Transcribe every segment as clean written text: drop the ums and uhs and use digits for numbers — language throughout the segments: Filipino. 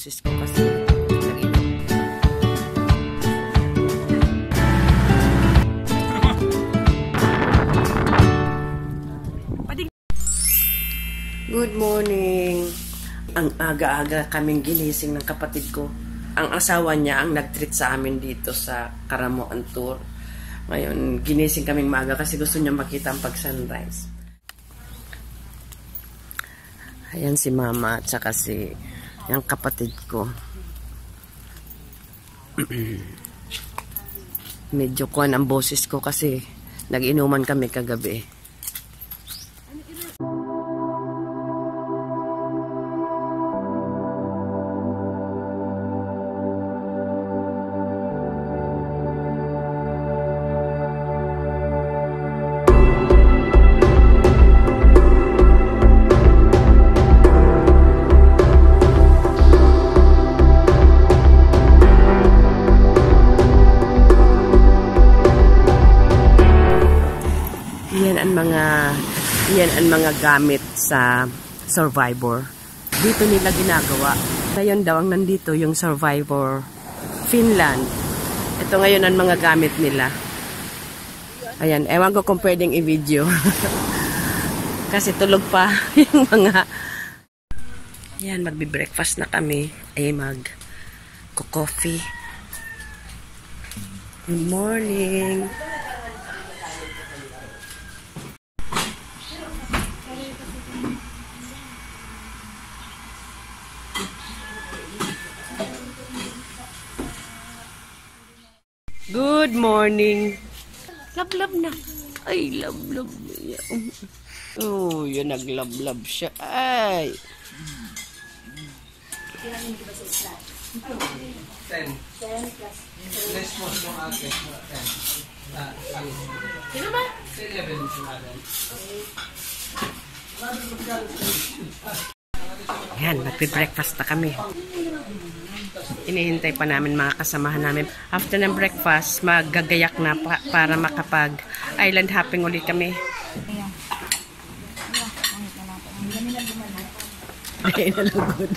Sis ko kasi nag-inom. Good morning. Ang aga-aga kaming ginising ng kapatid ko. Ang asawa niya ang nag-treat sa amin dito sa Karamoan Tour. Ngayon, ginising kaming maaga kasi gusto niya makita ang pag-sunrise. Ayan si mama at saka si yung kapatid ko. Medyo kuwan ang boses ko kasi nag-inuman kami kagabi. Yan ang mga gamit sa Survivor. Dito nila ginagawa. Ngayon daw ang nandito yung Survivor Finland. Ito ngayon ang mga gamit nila. Ayan, ewan ko kung pwedeng i-video. Kasi tulog pa yung mga... Yan, magbe-breakfast na kami. Ay, mag-coffee. Good morning. Good morning. Love na. Ay, love. Oh, yun nag-love siya. Ay. 10 plus. Less mo ng ate. 10. Sino ba? 11 si Madam. Yan, magpe-breakfast na kami. Inihintay pa namin mga kasamahan namin. After ng breakfast, maggagayak na para makapag island hopping ulit kami. Ay, nalugod.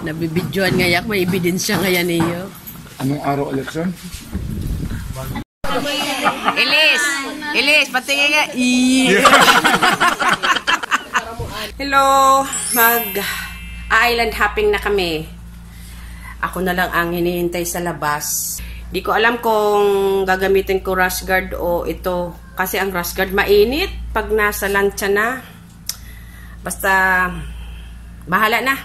Nabibidyoan ngayak, may ebidensya ngayon niyo. Anong araw ulit, son? Ilis, patingin nga. Hello, mag-island hopping na kami. Ako na lang ang hinihintay sa labas. Di ko alam kung gagamitin ko rash guard o ito. Kasi ang rash guard mainit pag nasa lancha na. Basta, bahala na.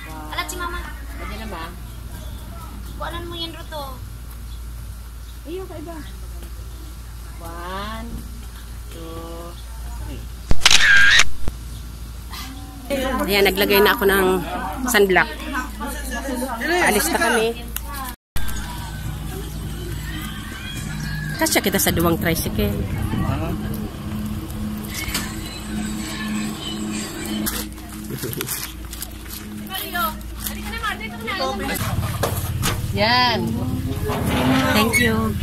Alat si mama. Pwede na ba? Kuanan mo yan roto. Iyo, kaiba. 1, 2, 3. Ayan, naglagay na ako ng sunblock. Alis na kami. Kasya kita sa duwang tricycle. Yan. Thank you.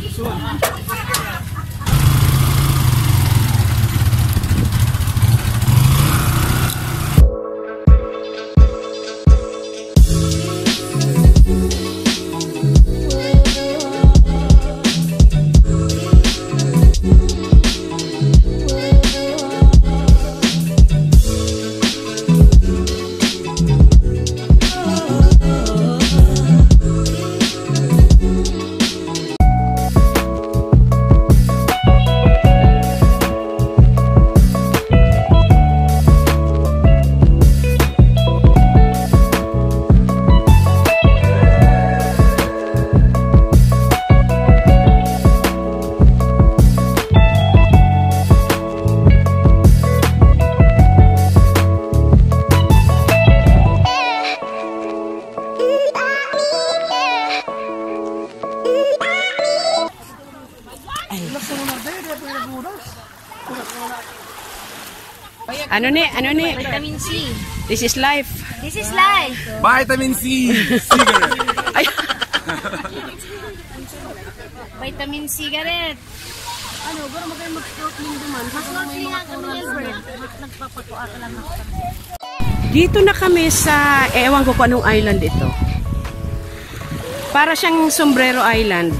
Ano ni? Ano ni? Vitamin C. This is life. This is life. Vitamin C. Cigarette. Ay. Vitamin C garet. Ano, guro magay mag-snorkeling duman. Mas snorkeling nga kami, Albert. Nagpapakuha ka lang ako. Dito na kami sa, ewan ko kung anong island ito. Para siyang Sombrero Island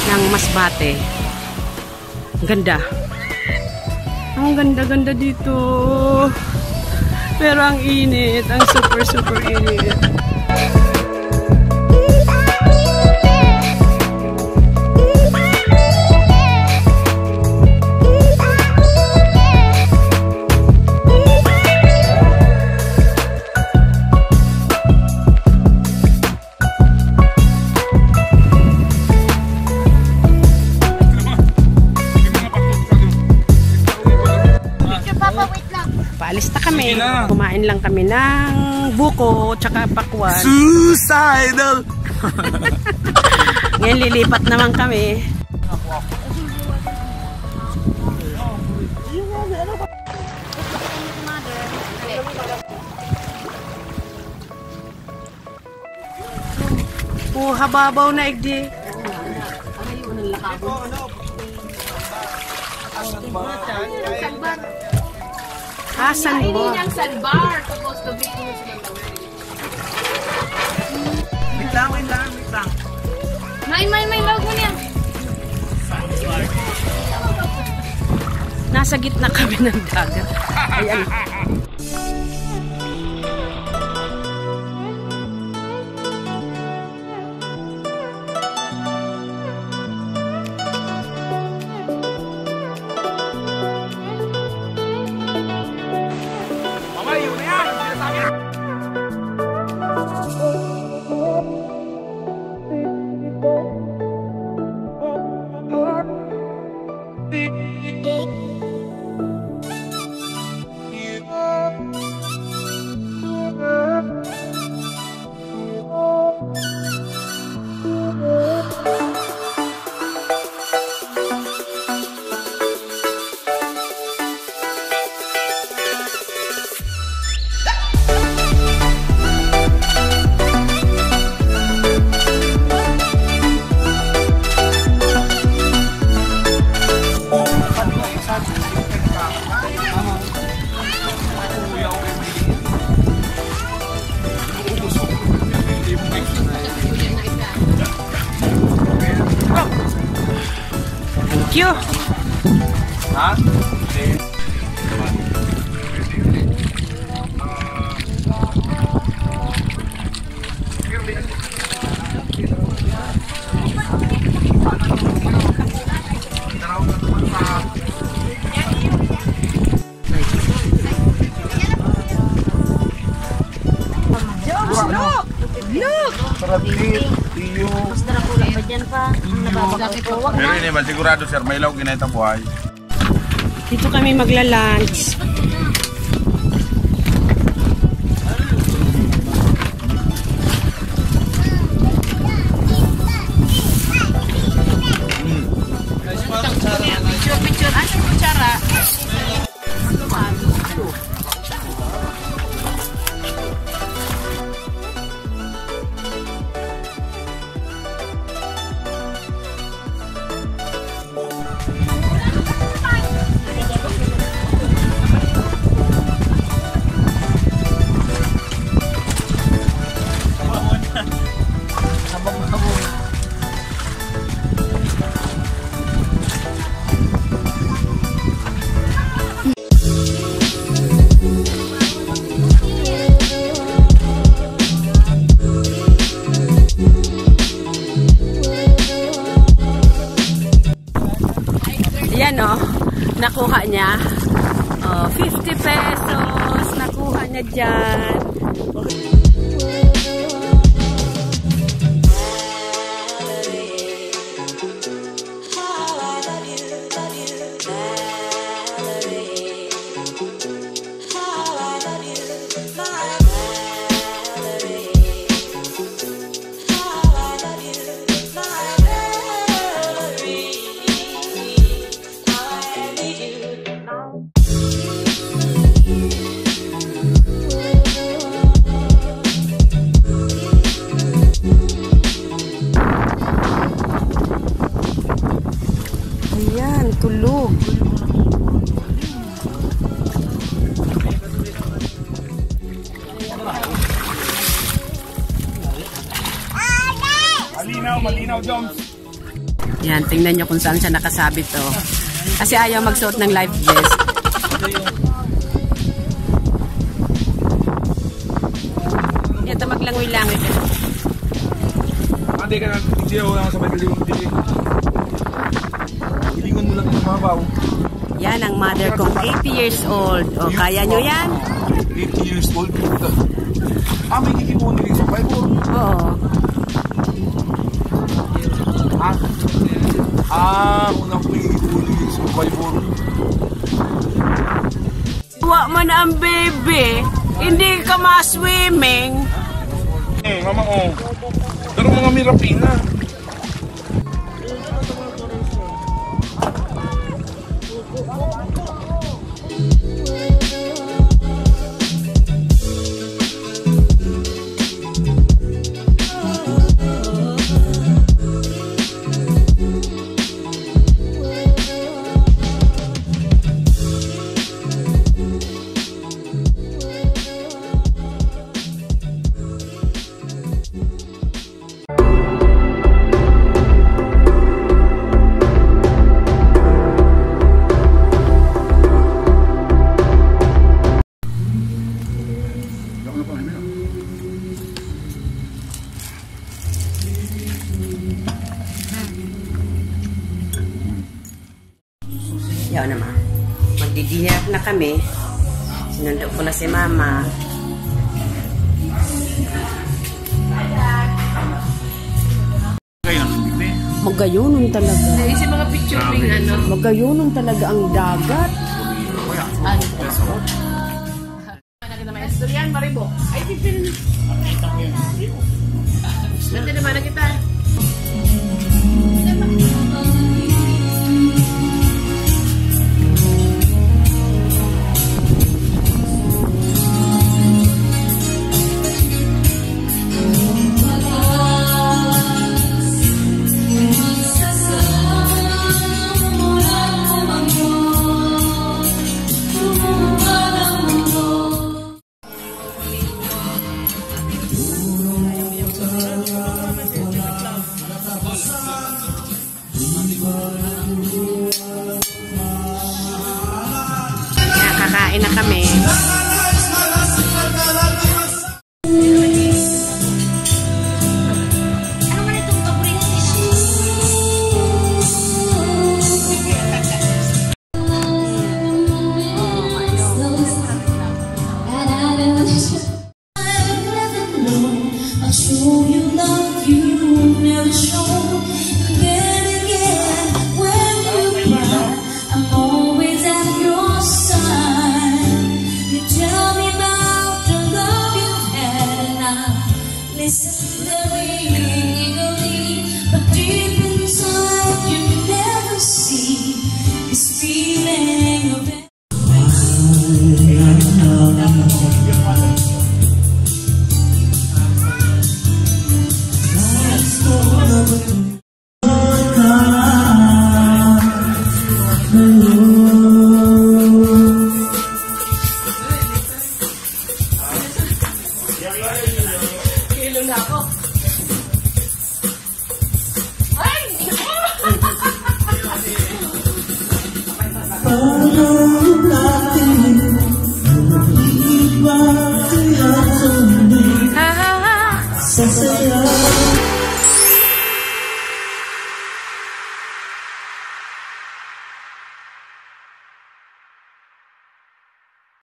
ng Masbate. Ganda. Ang ganda-ganda dito. Pero ang init. Ang super init. Paalis na kami. Kumain lang kami ng buko tsaka pakwan. Suicidal! Ngayon lilipat naman kami. Hababaw na igdi. Sandbar. Sandbar. Supposed to be. Wait lang. May log mo niya. Nasa gitna kami ng dagat. Ayan. Thank you. Pero ini ba sigurado sir, may ilaw ginayta buhay. Dito kami magla-lunch. Picture. Anong kutsara? Yan o, nakuha niya. 50 pesos, nakuha niya dyan. Yan, tingnan nyo kung saan siya nakasabit to. Kasi ayaw magsuot ng life vest. Ito maglangoy-langoy ka. Hindi ka na, hindi ako lang sabay kaliwang dili. Hilingon mo lang yung mabaw. Yan ang mother kong 80 years old. O, kaya nyo yan? 80 years old. May kikipon din sa Bible. Oo. Unang kikipon din sa Bible. Tuwa man ang baby. Hindi ka ma-swimming. Mama, pero mga mirapina. Yaw naman. Magdi-dinner na kami. Sinundo ko na si Mama. Magayunon talaga. Naisip mga picture ping ano. Magayunon talaga ang dagat. Nakita may istoryan, Maribo. Ay, tipin. Nanti naman na kita. Kakain na kami.